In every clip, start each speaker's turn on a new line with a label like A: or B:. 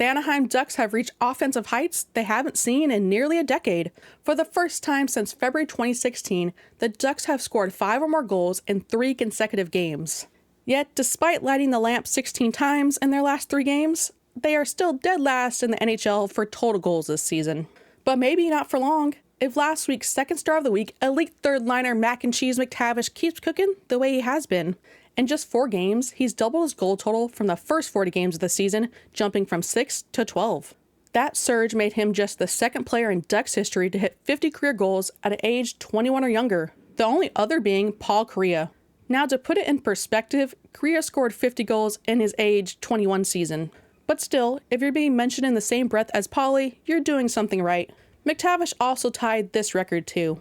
A: The Anaheim Ducks have reached offensive heights they haven't seen in nearly a decade. For the first time since February 2016, the Ducks have scored 5 or more goals in 3 consecutive games. Yet, despite lighting the lamp 16 times in their last 3 games, they are still dead last in the NHL for total goals this season. But maybe not for long. If last week's second star of the week, elite third liner Mac and Cheese McTavish keeps cooking the way he has been. In just 4 games, he's doubled his goal total from the first 40 games of the season, jumping from 6 to 12. That surge made him just the second player in Ducks history to hit 50 career goals at age 21 or younger, the only other being Paul Kariya. Now, to put it in perspective, Kariya scored 50 goals in his age 21 season. But still, if you're being mentioned in the same breath as Paulie, you're doing something right. McTavish also tied this record too.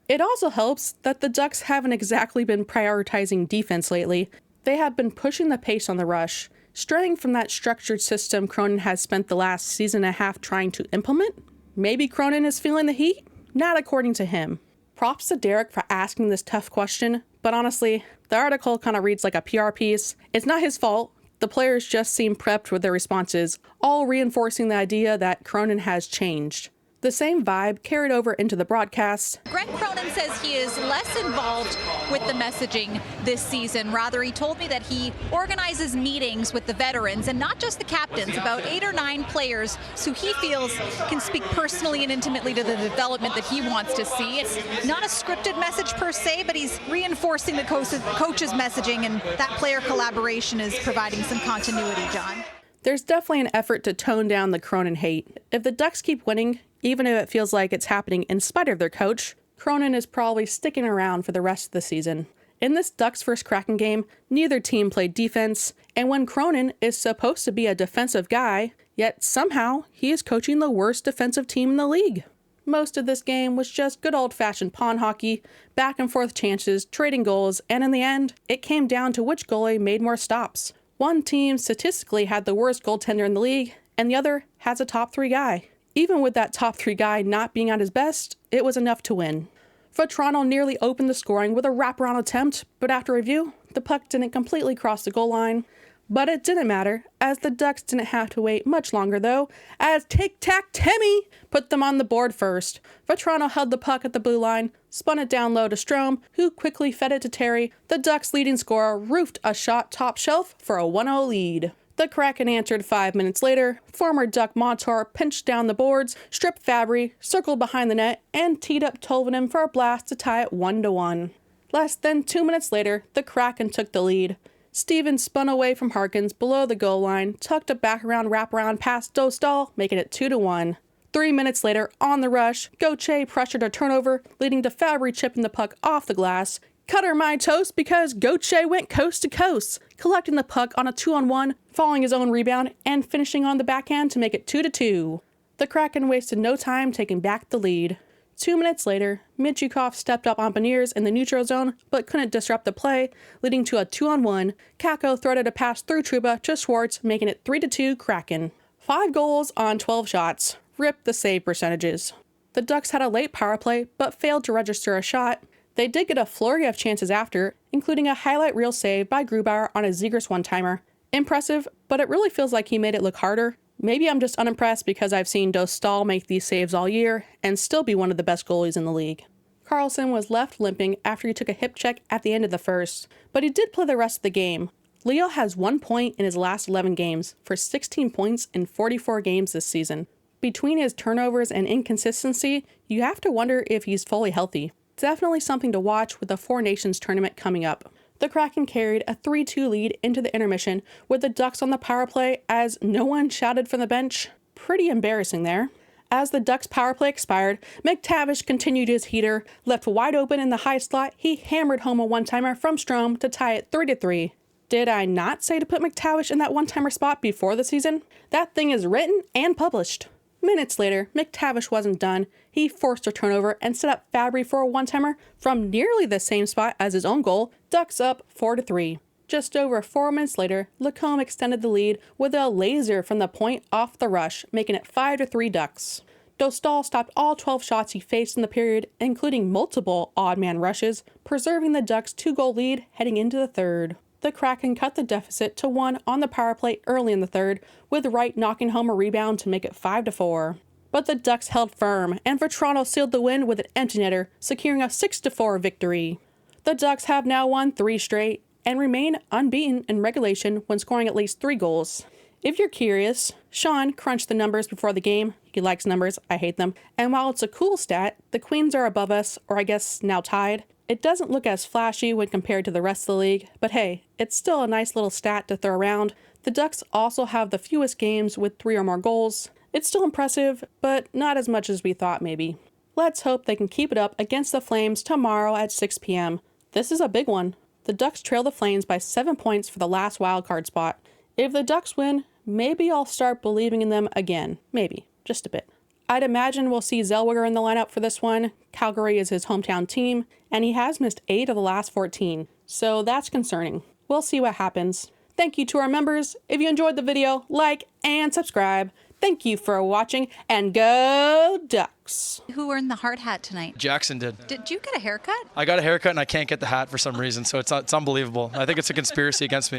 A: It also helps that the Ducks haven't exactly been prioritizing defense lately. They have been pushing the pace on the rush, straying from that structured system Cronin has spent the last season and a half trying to implement. Maybe Cronin is feeling the heat? Not according to him. Props to Derek for asking this tough question, but honestly, the article kind of reads like a PR piece. It's not his fault. The players just seem prepped with their responses, all reinforcing the idea that Cronin has changed. The same vibe carried over into the broadcast.
B: Greg Cronin says he is less involved with the messaging this season. Rather, he told me that he organizes meetings with the veterans and not just the captains, about 8 or 9 players who he feels can speak personally and intimately to the development that he wants to see. It's not a scripted message per se, but he's reinforcing the coach's messaging, and that player collaboration is providing some continuity, John.
A: There's definitely an effort to tone down the Cronin hate. If the Ducks keep winning, even if it feels like it's happening in spite of their coach, Cronin is probably sticking around for the rest of the season. In this Ducks vs. Kraken game, neither team played defense, and when Cronin is supposed to be a defensive guy, yet somehow he is coaching the worst defensive team in the league. Most of this game was just good old-fashioned pawn hockey, back and forth chances, trading goals, and in the end, it came down to which goalie made more stops. One team statistically had the worst goaltender in the league, and the other has a top 3 guy. Even with that top 3 guy not being at his best, it was enough to win. For Toronto nearly opened the scoring with a wraparound attempt, but after review, the puck didn't completely cross the goal line. But it didn't matter, as the Ducks didn't have to wait much longer though, as Tic-Tac-Timmy put them on the board first. For Toronto held the puck at the blue line, spun it down low to Strome, who quickly fed it to Terry. The Ducks' leading scorer roofed a shot top shelf for a 1-0 lead. The Kraken answered 5 minutes later. Former Duck Montour pinched down the boards, stripped Fabry, circled behind the net, and teed up Tolvanen for a blast to tie it 1-1. Less than 2 minutes later, the Kraken took the lead. Stevens spun away from Harkins below the goal line, tucked a back-around wraparound past Dostal, making it 2-1. 3 minutes later, on the rush, Gauthier pressured a turnover, leading to Fabry chipping the puck off the glass. Cutter my toast because Gauthier went coast to coast, collecting the puck on a 2-on-1, following his own rebound, and finishing on the backhand to make it 2-2. The Kraken wasted no time taking back the lead. 2 minutes later, Michikov stepped up on Beniers in the neutral zone, but couldn't disrupt the play, leading to a 2-on-1. Kakko threaded a pass through Trouba to Schwartz, making it 3-2 Kraken. 5 goals on 12 shots. Rip the save percentages. The Ducks had a late power play, but failed to register a shot. They did get a flurry of chances after, including a highlight reel save by Grubauer on a Zegras one-timer. Impressive, but it really feels like he made it look harder. Maybe I'm just unimpressed because I've seen Dostal make these saves all year and still be one of the best goalies in the league. Carlson was left limping after he took a hip check at the end of the first, but he did play the rest of the game. Leo has 1 point in his last 11 games for 16 points in 44 games this season. Between his turnovers and inconsistency, you have to wonder if he's fully healthy. Definitely something to watch with the Four Nations tournament coming up. The Kraken carried a 3-2 lead into the intermission with the Ducks on the power play as no one shouted from the bench. Pretty embarrassing there. As the Ducks power play expired, McTavish continued his heater. Left wide open in the high slot, he hammered home a one-timer from Strome to tie it 3-3. Did I not say to put McTavish in that one-timer spot before the season? That thing is written and published. Minutes later, McTavish wasn't done. He forced a turnover and set up Fabry for a one-timer from nearly the same spot as his own goal. Ducks up 4-3. Just over 4 minutes later, Lacombe extended the lead with a laser from the point off the rush, making it 5-3 Ducks. Dostal stopped all 12 shots he faced in the period, including multiple odd-man rushes, preserving the Ducks' 2-goal lead heading into the third. The Kraken cut the deficit to 1 on the power play early in the third, with Wright knocking home a rebound to make it 5-4. But the Ducks held firm, and Toronto sealed the win with an empty netter, securing a 6-4 victory. The Ducks have now won 3 straight and remain unbeaten in regulation when scoring at least 3 goals. If you're curious, Sean crunched the numbers before the game. He likes numbers, I hate them. And while it's a cool stat, the Queens are above us, or I guess now tied. It doesn't look as flashy when compared to the rest of the league, but hey, it's still a nice little stat to throw around. The Ducks also have the fewest games with 3 or more goals. It's still impressive, but not as much as we thought maybe. Let's hope they can keep it up against the Flames tomorrow at 6 p.m. This is a big one. The Ducks trail the Flames by 7 points for the last wildcard spot. If the Ducks win, maybe I'll start believing in them again. Maybe. Just a bit. I'd imagine we'll see Zellweger in the lineup for this one. Calgary is his hometown team, and he has missed 8 of the last 14. So that's concerning. We'll see what happens. Thank you to our members. If you enjoyed the video, like and subscribe. Thank you for watching, and go Ducks!
B: Who earned the hard hat tonight?
C: Jackson did.
B: Did you get a haircut?
C: I got a haircut and I can't get the hat for some reason, so it's unbelievable. I think it's a conspiracy against me.